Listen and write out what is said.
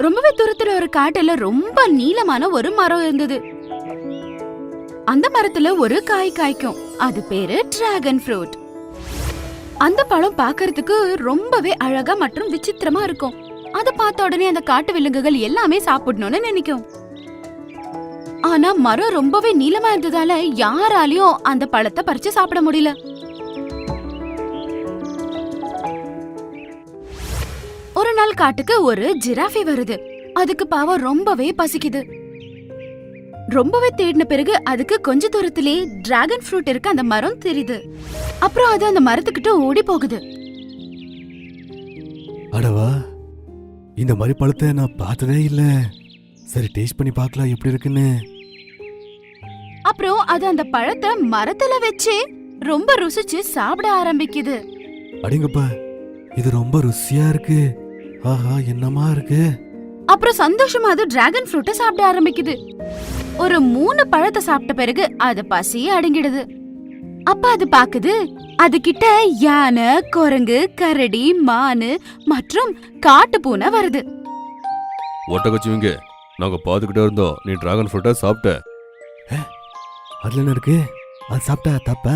ரொம்பவே தூரத்துல ஒரு காட்டுல ரொம்ப நீளமான ஒரு மரம் இருந்தது. அந்த மரத்துல ஒரு காய் காய்க்கும். அது பேரு டிராகன் ஃப்ரூட். அந்த பழம் பார்க்கிறதுக்கு ரொம்பவே அழகா மற்றும் விசித்திரமா இருக்கும். அத பார்த்த உடனே அந்த காட்டு விலங்குகள் எல்லாமே சாப்பிடணும்னு நினைக்கும். ஆனா மரம் ரொம்பவே நீளமா இருந்ததால யாராலையும் அந்த பழத்தை பறிச்சு சாப்பிட முடியல. ஒரு நாள் காட்டுக்கு ஒரு ஜிராஃபி வருது. அதுக்கு பாவம் ரொம்பவே பசிக்குது. ரொம்பவே தேடின பிறகு அதுக்கு கொஞ்ச தூரத்திலே டிராகன் ஃப்ரூட் இருக்க அந்த மரம் தெரியுது. அப்புறம் அது அந்த மரத்துக்கிட்ட ஓடி போகுது. அடவா, இந்த மாதிரி பழத்தை நான் பார்த்ததே இல்ல. சரி, டேஸ்ட் பண்ணி பார்க்கலாம் எப்படி இருக்குன்னு. அப்புறம் அது அந்த பழத்தை மரத்துல வச்சு ரொம்ப ருசிச்சு சாப்பிட ஆரம்பிக்குது. அடிங்கப்பா, இது ரொம்ப ருசியா இருக்கு. ஆஹா, என்னமா இருக்கு. அப்புறம் சந்தோஷமா அது டிராகன் ஃப்ரூட்டை சாப்பிட ஆரம்பிக்குது. ஒரு 3 பழத்தை சாப்பிட்ட பிறகு அது பசியே அடங்கிடுது. அப்ப அது பாக்குது, அது கிட்ட யானை, குரங்கு, கரடி, மானு மற்றும் காட்டு பூனை வருது. ஒட்டகச்சிவிங்க, நாங்க பாத்துக்கிட்டே இருந்தோம், நீ டிராகன் ஃப்ரூட்டை சாப்பிட்ட. அதுல என்ன இருக்கு? அது சாப்பிட்டா தப்பா?